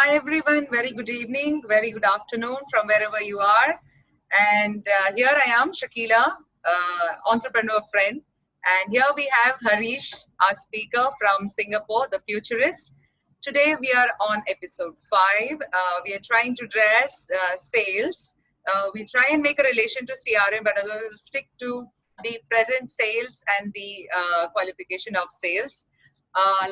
Hi everyone, very good evening, very good afternoon from wherever you are. And here I am, Shakila, entrepreneur friend. And here we have Harish, our speaker from Singapore, the futurist. Today we are on episode 5. We are trying to address sales. We try and make a relation to CRM, but we'll stick to the present sales and the qualification of sales.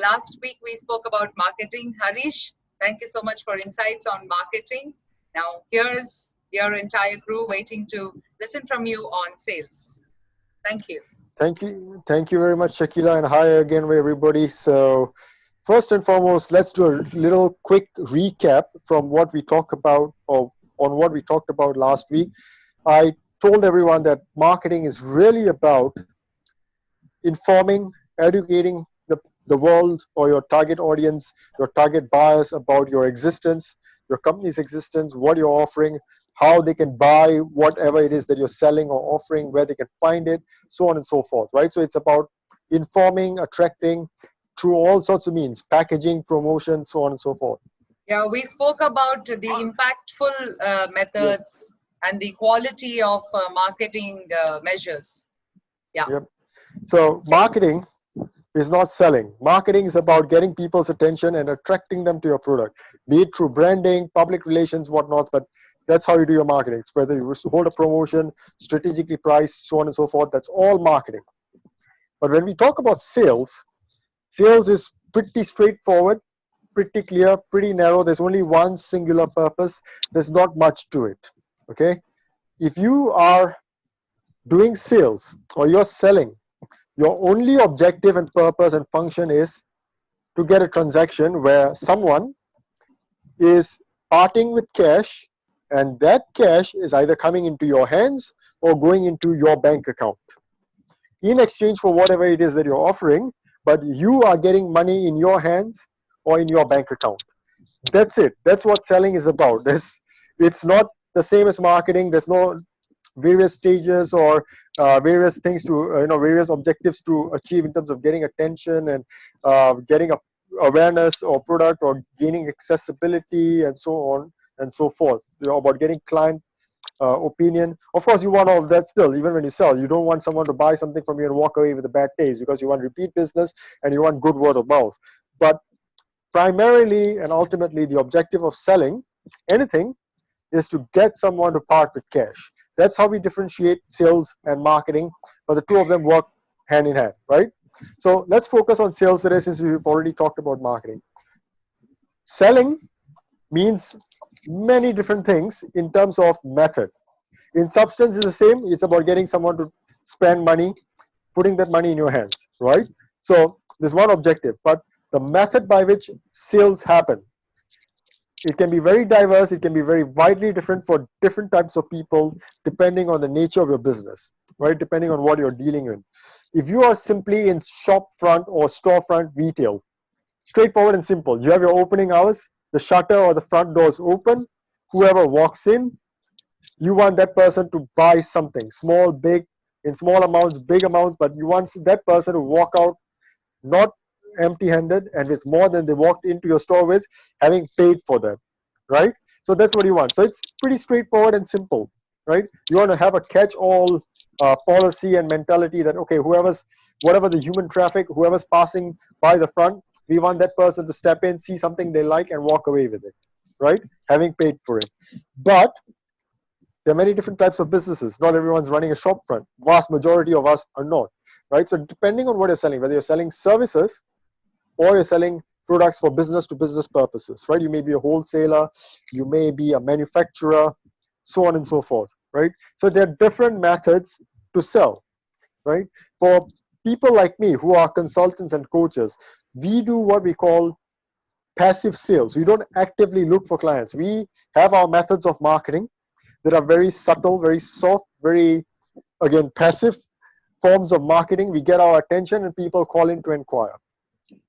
Last week we spoke about marketing. Harish, thank you so much for insights on marketing. Now, here is your entire crew waiting to listen from you on sales. Thank you. Thank you very much, Shakila, and hi again, everybody. So, first and foremost, let's do a little quick recap from what we talked about, or on what we talked about last week. I told everyone that marketing is really about informing, educating the world or your target audience, your target buyers about your existence, your company's existence, what you're offering, how they can buy whatever it is that you're selling or offering, where they can find it, so on and so forth, right? So it's about informing, attracting through all sorts of means, packaging, promotion, so on and so forth. Yeah, we spoke about the impactful Yep. methods and the quality of marketing measures. Yeah. Yep. So marketing is not selling. Marketing is about getting people's attention and attracting them to your product, be it through branding, public relations, whatnot. But that's how you do your marketing. It's whether you hold a promotion, strategically price, so on and so forth. That's all marketing. But when we talk about sales, sales is pretty straightforward, pretty clear, pretty narrow. There's only one singular purpose. There's not much to it. Okay? If you are doing sales or you're selling, your only objective and purpose and function is to get a transaction where someone is parting with cash, and that cash is either coming into your hands or going into your bank account in exchange for whatever it is that you're offering, but you are getting money in your hands or in your bank account. That's it. That's what selling is about. It's not the same as marketing. There's no various stages or various things to various objectives to achieve in terms of getting attention and getting awareness or product or gaining accessibility and so on and so forth, about getting client opinion. Of course, you want all of that still, even when you sell. You don't want someone to buy something from you and walk away with a bad taste, because you want repeat business and you want good word of mouth. But primarily and ultimately, the objective of selling anything is to get someone to part with cash. That's how we differentiate sales and marketing, but the two of them work hand in hand, right? So let's focus on sales today, since we've already talked about marketing. Selling means many different things in terms of method. In substance, it's the same. It's about getting someone to spend money, putting that money in your hands, right? So there's one objective, but the method by which sales happen, it can be very diverse. It can be very widely different for different types of people, depending on the nature of your business, right? Depending on what you're dealing in. If you are simply in shop front or storefront retail, straightforward and simple. You have your opening hours, the shutter or the front door is open. Whoever walks in, you want that person to buy something, small, big, in small amounts, big amounts, but you want that person to walk out not empty-handed and with more than they walked into your store with, having paid for them, right? So that's what you want. So it's pretty straightforward and simple, right? You want to have a catch-all policy and mentality that, okay, whatever the human traffic, whoever's passing by the front, we want that person to step in, see something they like, and walk away with it, right? Having paid for it. But there are many different types of businesses. Not everyone's running a shop front. Vast majority of us are not, right? So depending on what you're selling, whether you're selling services or you're selling products for business to business purposes, right? You may be a wholesaler, you may be a manufacturer, so on and so forth, right? So there are different methods to sell, right? For people like me who are consultants and coaches, we do what we call passive sales. We don't actively look for clients. We have our methods of marketing that are very subtle, very soft, very, again, passive forms of marketing. We get our attention and people call in to inquire,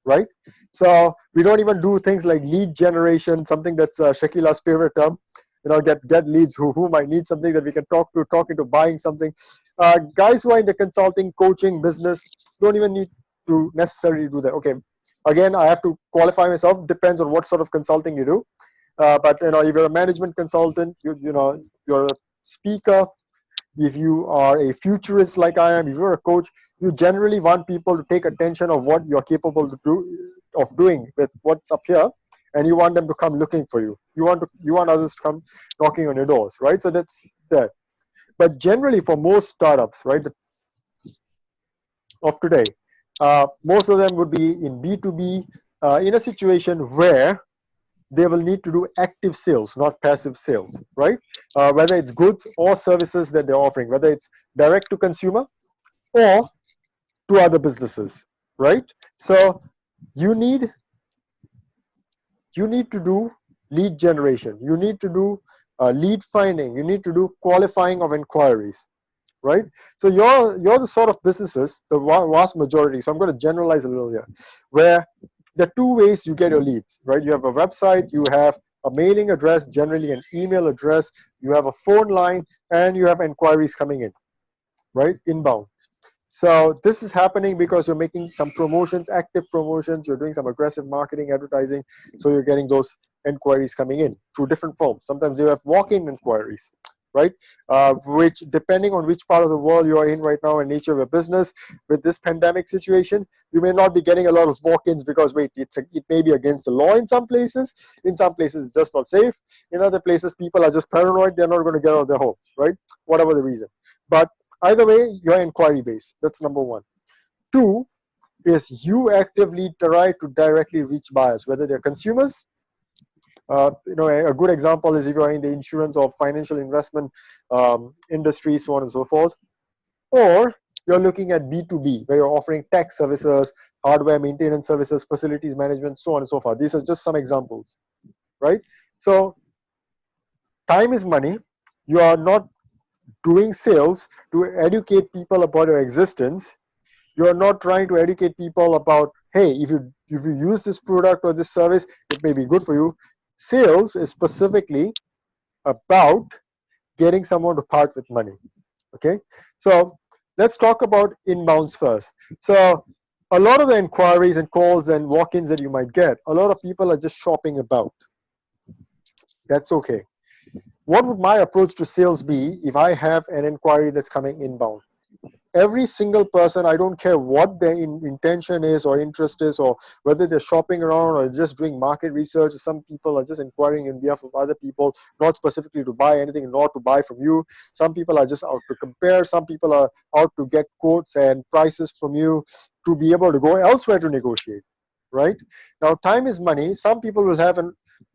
right? So we don't even do things like lead generation, something that's Shakila's favorite term. Get leads who might need something that we can talk into buying something. Guys who are into consulting, coaching, business don't even need to necessarily do that. Okay, again, I have to qualify myself. Depends on what sort of consulting you do. But if you're a management consultant, you're a speaker, if you are a futurist like I am, if you're a coach, you generally want people to take attention of what you're capable of doing with what's up here, and you want them to come looking for you. You want others to come knocking on your doors, right? So that's that. But generally, for most startups, right, of today, most of them would be in B2B, in a situation where they will need to do active sales, not passive sales, right? Whether it's goods or services that they're offering, whether it's direct to consumer or to other businesses, right? So you need you need to do lead generation, you need to do lead finding, you need to do qualifying of inquiries, right? So you're the sort of businesses, the vast majority. So I'm going to generalize a little here, where there are two ways you get your leads, right? You have a website, you have a mailing address, generally an email address, you have a phone line, and you have inquiries coming in, right? Inbound. So this is happening because you're making some promotions, active promotions, you're doing some aggressive marketing, advertising, so you're getting those inquiries coming in through different forms. Sometimes you have walk-in inquiries, right? Which, depending on which part of the world you are in right now and nature of your business, with this pandemic situation, you may not be getting a lot of walk-ins because, wait, it may be against the law in some places. In some places, it's just not safe. In other places, people are just paranoid. They're not going to get out of their homes, right? Whatever the reason. But either way, you're inquiry based. That's number one. Two is you actively try to directly reach buyers, whether they're consumers. A good example is if you're in the insurance or financial investment industry, so on and so forth, or you're looking at B2B, where you're offering tech services, hardware maintenance services, facilities management, so on and so forth. These are just some examples, right? So time is money. You are not doing sales to educate people about your existence. You are not trying to educate people about, hey, if you use this product or this service, it may be good for you. Sales is specifically about getting someone to part with money. Okay, so let's talk about inbounds first. So a lot of the inquiries and calls and walk-ins that you might get, a lot of people are just shopping about. That's okay. What would my approach to sales be if I have an inquiry that's coming inbound? Every single person, I don't care what their intention is or interest is, or whether they're shopping around or just doing market research. Some people are just inquiring in behalf of other people, not specifically to buy anything, not to buy from you. Some people are just out to compare. Some people are out to get quotes and prices from you to be able to go elsewhere to negotiate, right? Now, time is money. Some people will have a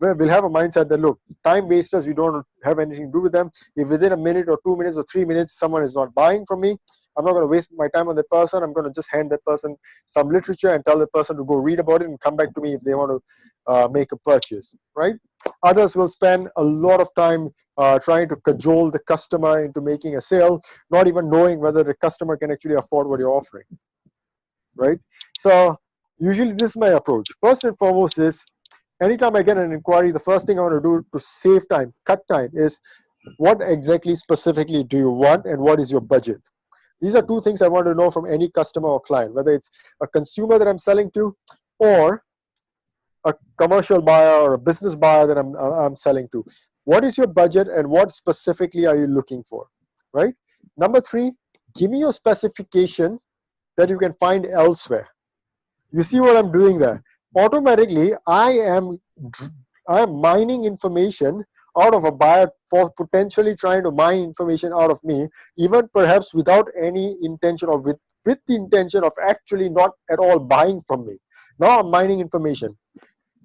mindset that, look, time wasters, we don't have anything to do with them. If within a minute or 2 minutes or 3 minutes someone is not buying from me, I'm not going to waste my time on that person. I'm going to just hand that person some literature and tell that person to go read about it and come back to me if they want to make a purchase, right? Others will spend a lot of time trying to cajole the customer into making a sale, not even knowing whether the customer can actually afford what you're offering, right? So usually this is my approach. First and foremost is, anytime I get an inquiry, the first thing I want to do to save time, cut time, is what exactly specifically do you want and what is your budget? These are two things I want to know from any customer or client, whether it's a consumer that I'm selling to or a commercial buyer or a business buyer that I'm selling to. What is your budget and what specifically are you looking for, right? Number three, give me your specification that you can find elsewhere. You see what I'm doing there? Automatically, I am mining information out of a buyer for potentially trying to mine information out of me, even perhaps without any intention or with the intention of actually not at all buying from me. Now I'm mining information.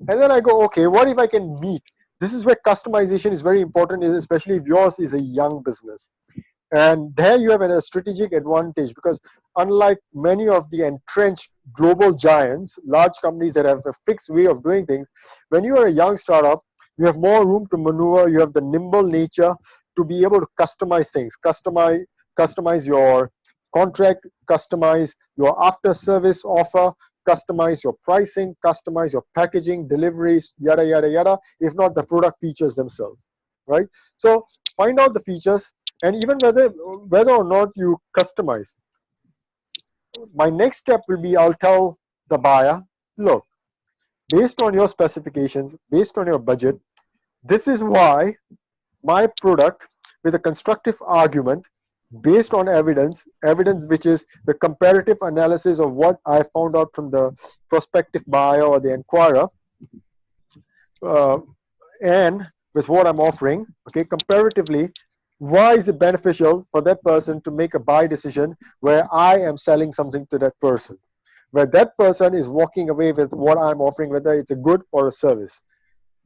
And then I go, okay, what if I can meet? This is where customization is very important, especially if yours is a young business. And there you have a strategic advantage, because unlike many of the entrenched global giants, large companies that have a fixed way of doing things, when you are a young startup, you have more room to maneuver. You have the nimble nature to be able to customize things, customize your contract, customize your after service offer, customize your pricing, customize your packaging, deliveries, yada yada yada, if not the product features themselves, right? So find out the features, and even whether or not you customize. My next step will be, I'll tell the buyer, look, based on your specifications, based on your budget, This is why my product with a constructive argument based on evidence which is the comparative analysis of what I found out from the prospective buyer or the inquirer, uh, and with what I'm offering, okay, comparatively, why is it beneficial for that person to make a buy decision where I am selling something to that person, where that person is walking away with what I'm offering, whether it's a good or a service.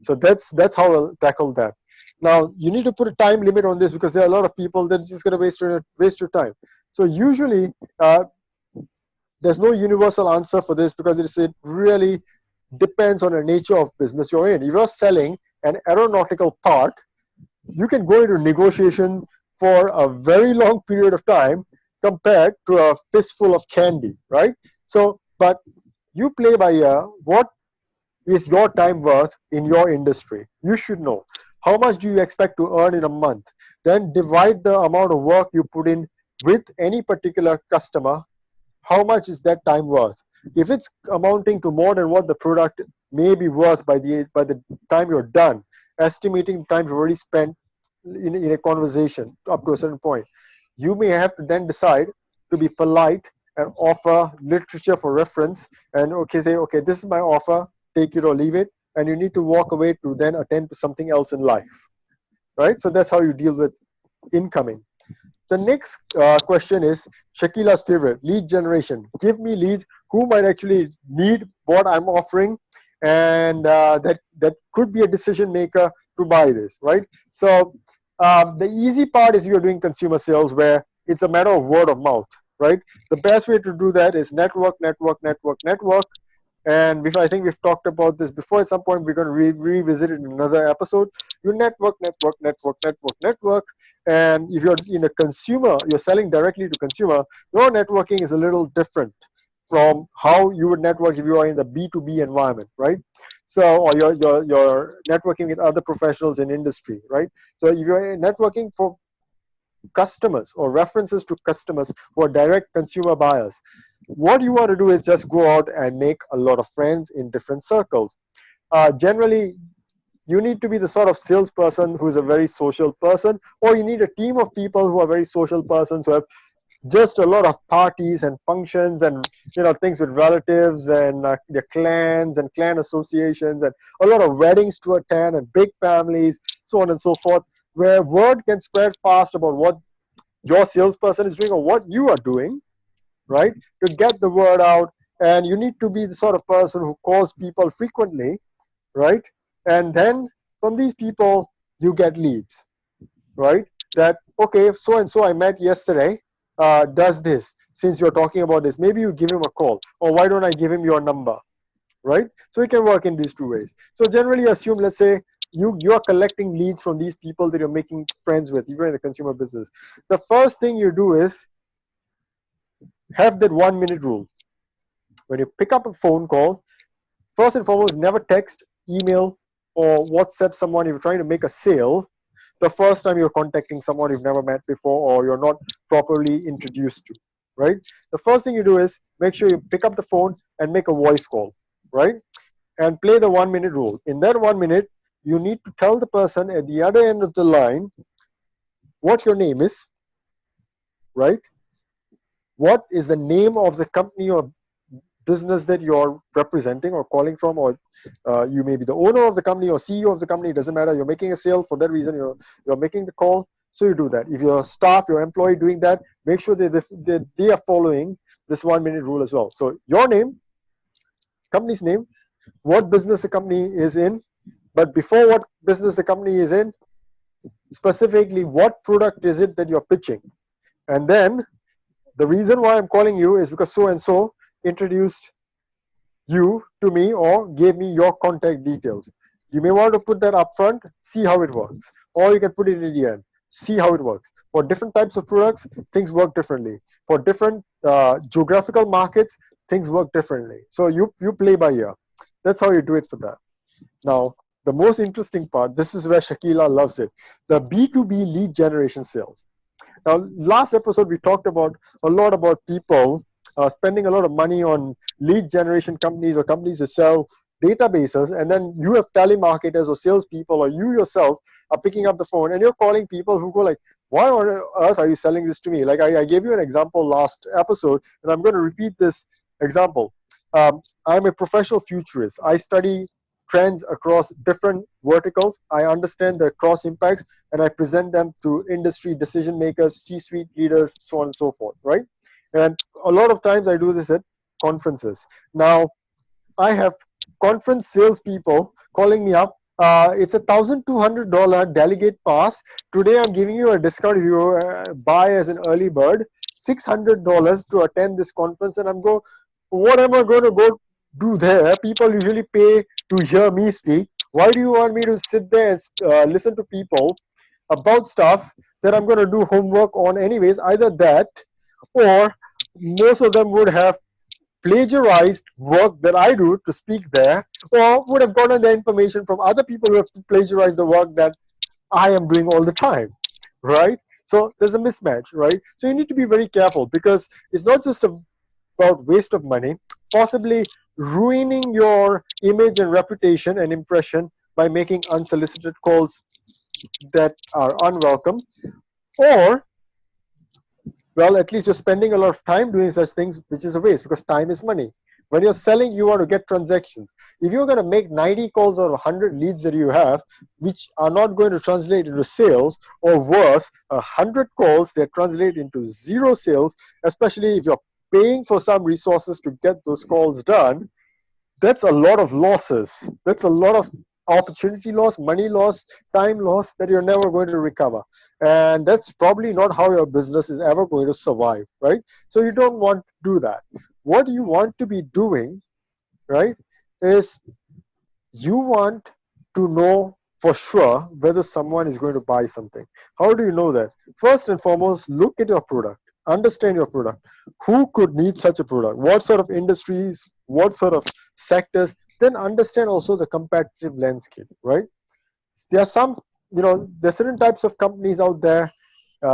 So that's how I'll tackle that. Now you need to put a time limit on this because there are a lot of people that's just going to waste your time. So usually there's no universal answer for this because it really depends on the nature of business you're in. If you're selling an aeronautical part, you can go into negotiation for a very long period of time compared to a fistful of candy, right? So, but you play by ear. What is your time worth in your industry? You should know. How much do you expect to earn in a month? Then divide the amount of work you put in with any particular customer. How much is that time worth? If it's amounting to more than what the product may be worth by the time you're done, estimating time you've already spent in a conversation up to a certain point, you may have to then decide to be polite and offer literature for reference and okay, say, okay, this is my offer, take it or leave it, and you need to walk away to then attend to something else in life, right? So that's how you deal with incoming. The next question is Shakila's favorite, lead generation. Give me leads who might actually need what I'm offering, and that could be a decision maker to buy this, right? So the easy part is you're doing consumer sales where it's a matter of word of mouth, right? The best way to do that is network, network, network, network. And I think we've talked about this before. At some point, we're going to revisit it in another episode. You network, network, network, network, network. And if you're in a consumer, you're selling directly to consumer, your networking is a little different from how you would network if you are in the B2b environment, right? So, or you're networking with other professionals in industry, right? So if you're networking for customers or references to customers who are direct consumer buyers, what you want to do is just go out and make a lot of friends in different circles. Generally, you need to be the sort of salesperson who is a very social person, or you need a team of people who are very social persons who have just a lot of parties and functions and things with relatives and their clans and clan associations and a lot of weddings to attend and big families, so on and so forth, where word can spread fast about what your salesperson is doing or what you are doing, right? To get the word out, and you need to be the sort of person who calls people frequently, right? And then from these people, you get leads, right? That, okay, so and so I met yesterday, does this. Since you're talking about this, maybe you give him a call, or why don't I give him your number, right? So it can work in these two ways. So generally assume, let's say, you are collecting leads from these people that you're making friends with, even in the consumer business. The first thing you do is have that 1 minute rule. When you pick up a phone call, first and foremost, never text, email, or WhatsApp someone if you're trying to make a sale the first time you're contacting someone you've never met before or you're not properly introduced to, right? The first thing you do is make sure you pick up the phone and make a voice call, right? And play the 1 minute rule. In that 1 minute, you need to tell the person at the other end of the line what your name is, right? What is the name of the company or business that you're representing or calling from, or you may be the owner of the company or CEO of the company. It doesn't matter. You're making a sale. For that reason, you're making the call. So you do that. If your staff, your employee doing that, make sure that they are following this 1 minute rule as well. So your name, company's name, what business the company is in, but before what business the company is in, specifically what product is it that you're pitching. And then the reason why I'm calling you is because so and so introduced you to me or gave me your contact details. You may want to put that up front, see how it works. Or you can put it in the end, see how it works. For different types of products, things work differently. For different geographical markets, things work differently. So you play by ear. That's how you do it for that. Now, the most interesting part, this is where Shakila loves it, the B2b lead generation sales. Now, last episode, we talked about a lot about people spending a lot of money on lead generation companies or companies that sell databases, and then you have telemarketers or salespeople, or you yourself are picking up the phone and you're calling people who go like, why on earth are you selling this to me? Like I gave you an example last episode, and I'm going to repeat this example. I'm a professional futurist. I study trends across different verticals. I understand the cross impacts, and I present them to industry decision makers, C-suite leaders, so on and so forth, right? And a lot of times I do this at conferences. Now, I have conference salespeople calling me up. It's $1,200 delegate pass. Today I'm giving you a discount if you buy as an early bird, $600 to attend this conference. And I'm going, what am I going to go do there? People usually pay to hear me speak. Why do you want me to sit there and listen to people about stuff that I'm going to do homework on anyways? Either that, or most of them would have plagiarized work that I do to speak there, or would have gotten the information from other people who have plagiarized the work that I am doing all the time, right? So there's a mismatch, right? So you need to be very careful, because it's not just about waste of money, possibly ruining your image and reputation and impression by making unsolicited calls that are unwelcome, or, well, at least you're spending a lot of time doing such things, which is a waste, because time is money. When you're selling, you want to get transactions. If you're going to make 90 calls or 100 leads that you have, which are not going to translate into sales, or worse, 100 calls that translate into zero sales, especially if you're paying for some resources to get those calls done, that's a lot of losses. That's a lot of opportunity loss, money loss, time loss that you're never going to recover. And that's probably not how your business is ever going to survive, right? So you don't want to do that. What you want to be doing, right, is you want to know for sure whether someone is going to buy something. How do you know that? First and foremost, look at your product, understand your product. Who could need such a product? What sort of industries, what sort of sectors? Then understand also the competitive landscape, right? There are some, there's certain types of companies out there,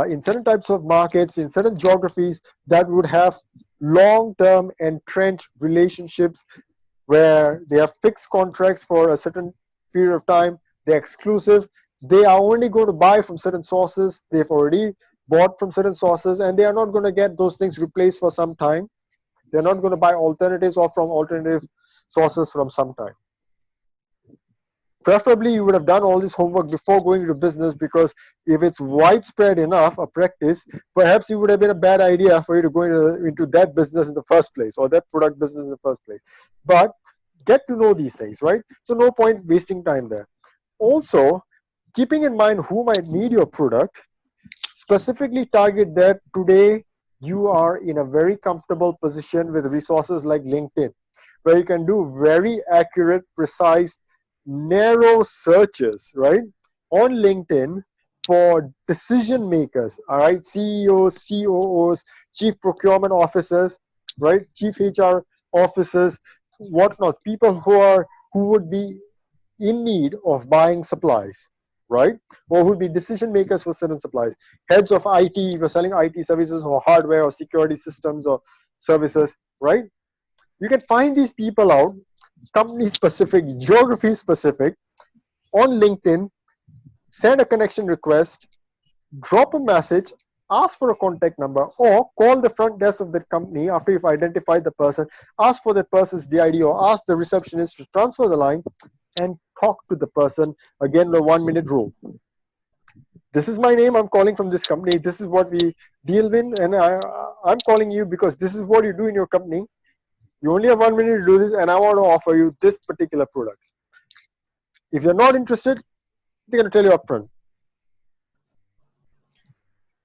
in certain types of markets, in certain geographies, that would have long-term entrenched relationships where they have fixed contracts for a certain period of time. They're exclusive. They are only going to buy from certain sources. They've already bought from certain sources, and they are not going to get those things replaced for some time. They're not going to buy alternatives or from alternative sources from some time. Preferably, you would have done all this homework before going into business, because if it's widespread enough a practice, perhaps it would have been a bad idea for you to go into that business in the first place, or that product business in the first place. But get to know these things, right? So no point wasting time there. Also, keeping in mind who might need your product, specifically target that. Today, you are in a very comfortable position with resources like LinkedIn, where you can do very accurate, precise, narrow searches, right, on LinkedIn for decision makers, all right, CEOs, COOs, chief procurement officers, right, chief HR officers, whatnot, people who would be in need of buying supplies, right, or who would be decision makers for certain supplies, heads of IT, if you're selling IT services or hardware or security systems or services, right? You can find these people out, company specific, geography specific, on LinkedIn, send a connection request, drop a message, ask for a contact number, or call the front desk of that company after you've identified the person, ask for that person's DID, or ask the receptionist to transfer the line and talk to the person. Again, the 1 minute rule. This is my name, I'm calling from this company, this is what we deal with, and I'm calling you because this is what you do in your company. You only have 1 minute to do this, and I want to offer you this particular product. If you're not interested, they're going to tell you upfront.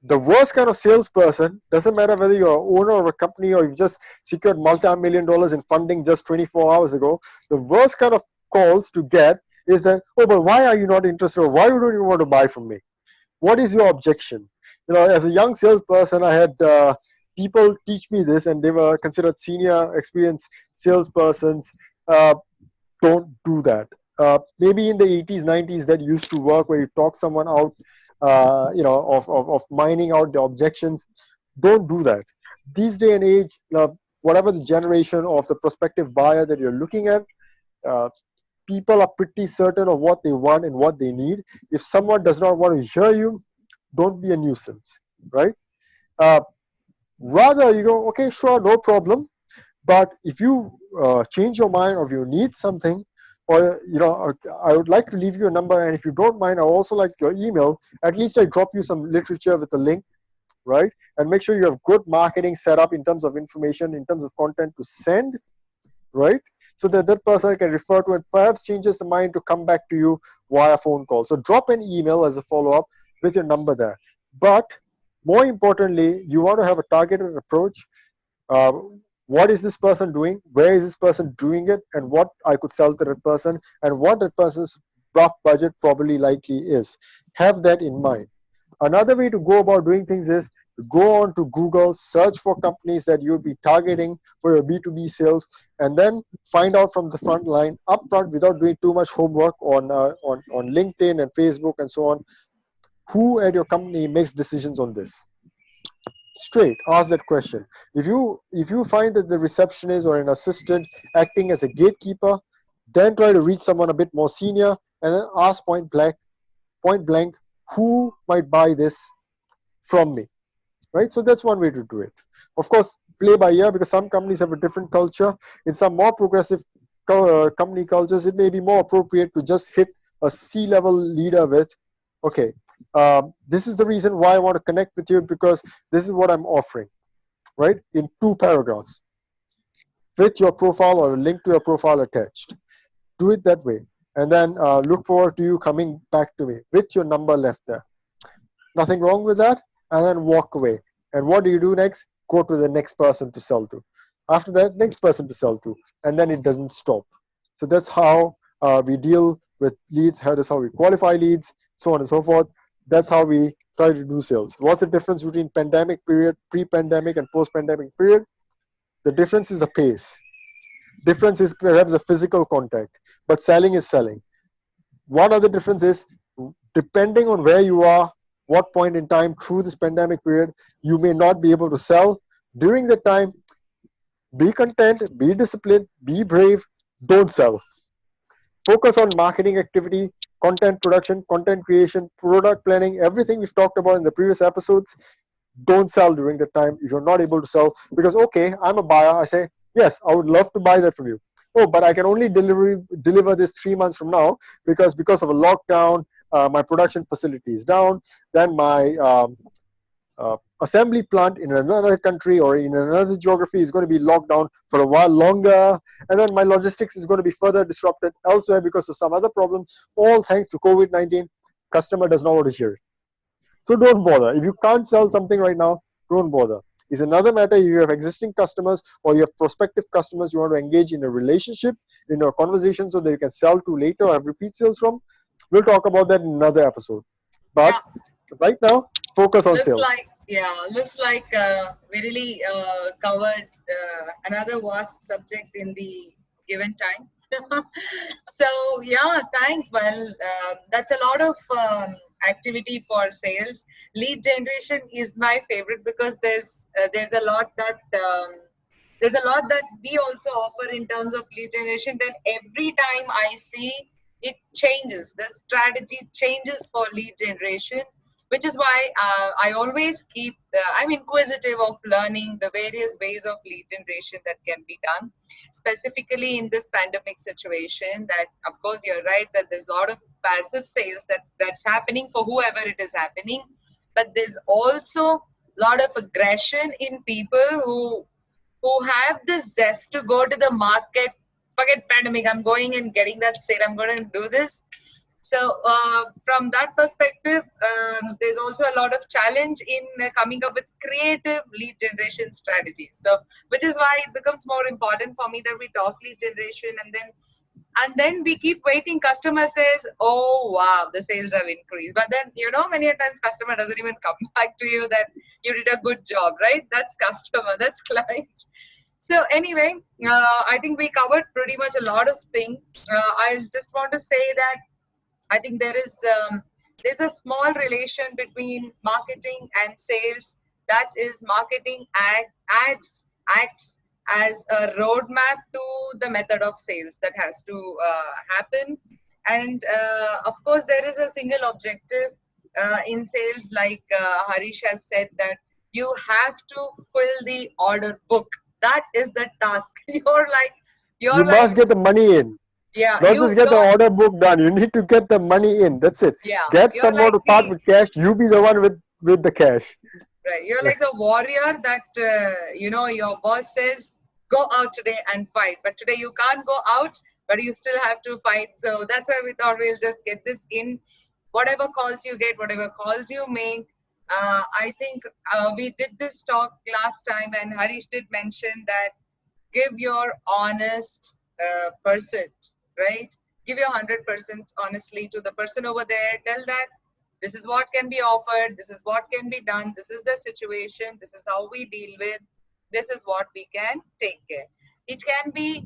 The worst kind of salesperson, doesn't matter whether you're an owner of a company or you've just secured multi-million dollars in funding just 24 hours ago, the worst kind of calls to get is that, oh, but why are you not interested, or why don't you want to buy from me? What is your objection? As a young salesperson, I had people teach me this, and they were considered senior, experienced salespersons. Don't do that. Maybe in the 80s, 90s, that used to work, where you talk someone out, of mining out the objections. Don't do that. These day and age, whatever the generation of the prospective buyer that you're looking at, uh, people are pretty certain of what they want and what they need. If someone does not want to hear you, don't be a nuisance, right? uh, Rather, you go, okay, sure, no problem. But if you change your mind, or if you need something, or I would like to leave you a number, and if you don't mind, I also like your email. At least I drop you some literature with a link, right? And make sure you have good marketing set up in terms of information, in terms of content to send, right? So that that person can refer to it, perhaps changes the mind to come back to you via phone call. So drop an email as a follow up with your number there. But more importantly, you want to have a targeted approach. uh, what is this person doing, where is this person doing it, and what I could sell to that person, and what that person's rough budget probably likely is. Have that in mind. Another way to go about doing things is to go on to Google, search for companies that you'll be targeting for your B2B sales, and then find out from the front line up front, without doing too much homework on LinkedIn and Facebook and so on, who at your company makes decisions on this. Straight ask that question. If you find that the receptionist or an assistant acting as a gatekeeper, then try to reach someone a bit more senior, and then ask point blank, who might buy this from me, right? So that's one way to do it. Of course, play by ear, because some companies have a different culture. In some more progressive company cultures, it may be more appropriate to just hit a C-level leader with, okay, this is the reason why I want to connect with you, because this is what I'm offering, right? In 2 paragraphs, with your profile or a link to your profile attached. Do it that way. And then look forward to you coming back to me with your number left there. Nothing wrong with that. And then walk away. And what do you do next? Go to the next person to sell to. After that, next person to sell to. And then it doesn't stop. So that's how we deal with leads. That's how we qualify leads, so on and so forth. That's how we try to do sales. What's the difference between pandemic period, pre-pandemic, and post-pandemic period? The difference is the pace. Difference is perhaps the physical contact, but selling is selling. One other difference is, depending on where you are, what point in time through this pandemic period, you may not be able to sell. During that time, be content, be disciplined, be brave, don't sell. Focus on marketing activity, content production, content creation, product planning, everything we've talked about in the previous episodes. Don't sell during the time if you're not able to sell, because okay, I'm a buyer, I say, yes, I would love to buy that from you. Oh, but I can only deliver this 3 months from now, because of a lockdown, my production facility is down, then my assembly plant in another country or in another geography is going to be locked down for a while longer, and then my logistics is going to be further disrupted elsewhere because of some other problem, all thanks to COVID-19. Customer does not want to hear it. So don't bother. If you can't sell something right now, don't bother. It's another matter if you have existing customers or you have prospective customers you want to engage in a relationship, in a conversation, so that you can sell to later or have repeat sales from. We'll talk about that in another episode. But Yeah, right now, focus on looks sales. like looks like we really covered another vast subject in the given time. So yeah, thanks. Well, that's a lot of activity for sales. Lead generation is my favorite because there's a lot that there's a lot that we also offer in terms of lead generation. Then every time I see it changes, the strategy changes for lead generation, which is why I always keep I'm inquisitive of learning the various ways of lead generation that can be done, specifically in this pandemic situation. That of course you're right that there's a lot of passive sales that's happening for whoever it is happening, but there's also a lot of aggression in people who have this zest to go to the market. Forget pandemic, I'm going and getting that sale, I'm going to do this. So from that perspective, there's also a lot of challenge in coming up with creative lead generation strategies. So which is why it becomes more important for me that we talk lead generation, and then we keep waiting. Customer says, oh wow, the sales have increased, but then many a times customer doesn't even come back to you that you did a good job, right? That's customer, that's client. So anyway, I think we covered pretty much a lot of things. I just want to say that I think there's a small relation between marketing and sales. That is marketing ads. as a roadmap to the method of sales that has to happen. And of course, there is a single objective in sales, like Harish has said, that you have to fill the order book. That is the task. You you're like, must get the money in. yeah, Not just get the you're, order book done. You need to get the money in. That's it. yeah, Get you're someone like to part the, with cash. You be the one with the cash. right. You're like the warrior that, your boss says, go out today and fight. But today you can't go out, but you still have to fight. So that's why we thought we'll just get this in. Whatever calls you get, whatever calls you make. I think we did this talk last time, and Harish did mention that give your honest percent, right? Give your 100% honestly to the person over there. Tell that this is what can be offered, this is what can be done, this is the situation, this is how we deal with, this is what we can take care. It can be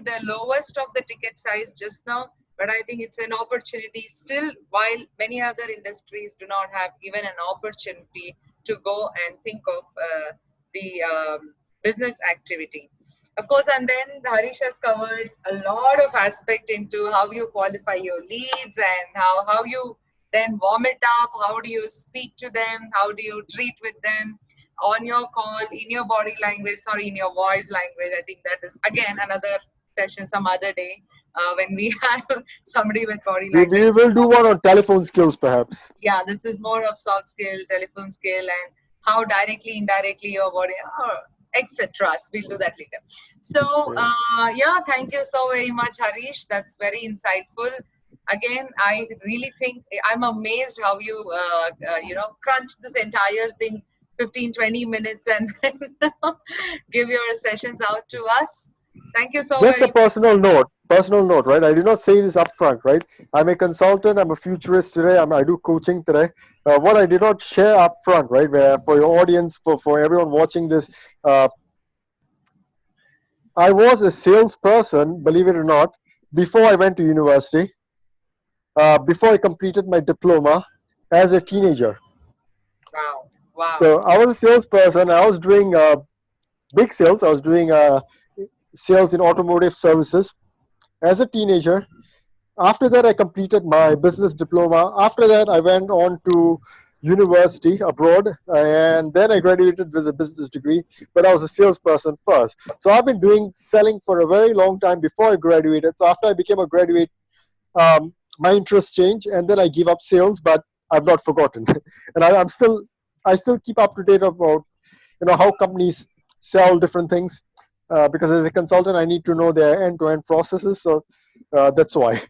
the lowest of the ticket size just now, but I think it's an opportunity still, while many other industries do not have even an opportunity to go and think of the business activity. Of course, and then Harish has covered a lot of aspect into how you qualify your leads and how you then warm it up. How do you speak to them? How do you treat with them on your call, in your body language, sorry, in your voice language? I think that is again another session some other day when we have somebody with body language. We will do one on telephone skills, perhaps. Yeah, this is more of soft skill, telephone skill, and how directly, indirectly your body, etc. We'll do that later. So, Okay. yeah, thank you so very much, Harish. That's very insightful. Again, I really think I'm amazed how you, crunch this entire thing 15, 20 minutes and then give your sessions out to us. Thank you so Just a very much. personal note, right? I did not say this upfront, right? I'm a consultant, I'm a futurist today, I do coaching today. What I did not share upfront, right? Where for your audience, for everyone watching this, uh, I was a salesperson, believe it or not, before I went to university, before I completed my diploma as a teenager. Wow. Wow. So I was a salesperson. I was doing big sales. I was doing sales in automotive services as a teenager. After that, I completed my business diploma. After that, I went on to university abroad, and then I graduated with a business degree. But I was a salesperson first, so I've been doing selling for a very long time before I graduated. So after I became a graduate, my interests change, and then I give up sales, but I've not forgotten, and I still keep up to date about how companies sell different things, because as a consultant, I need to know their end-to-end processes. So that's why.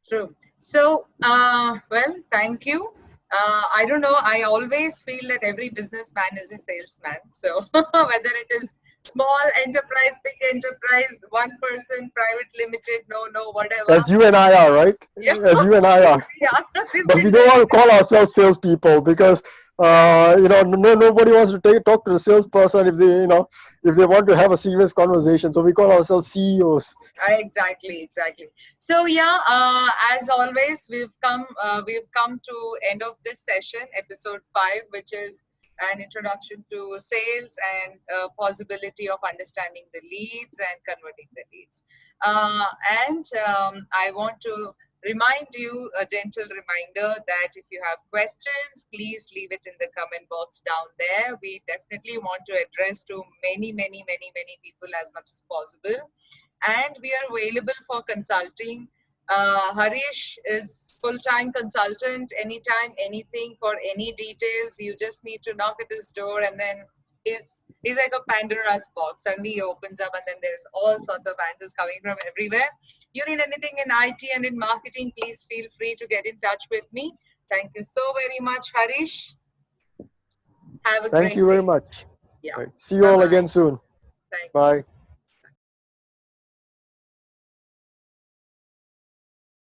True. So, well, thank you. I don't know. I always feel that every businessman is a salesman. So, whether it is small enterprise, big enterprise, one person, private limited, no, whatever. As you and I are, right? Yeah, As you and I are. yeah, we've But we been don't want doing to call ourselves salespeople because nobody wants to talk to the salesperson if they want to have a serious conversation. So we call ourselves CEOs. exactly. So yeah, as always, we've come to end of this session, episode 5, which is an introduction to sales and possibility of understanding the leads and converting the leads. Uh, and I want to remind you a gentle reminder that if you have questions, please leave it in the comment box down there. We definitely want to address to many people as much as possible, and we are available for consulting. Harish is full-time consultant. Anytime, anything for any details, you just need to knock at his door, and then he's like a Pandora's box. Suddenly he opens up, and then there's all sorts of answers coming from everywhere. You need anything in IT and in marketing, please feel free to get in touch with me. Thank you so very much, Harish. Have a Thank great you very day. much. Yeah. Right. See you Bye all bye. again soon. Thanks. Bye.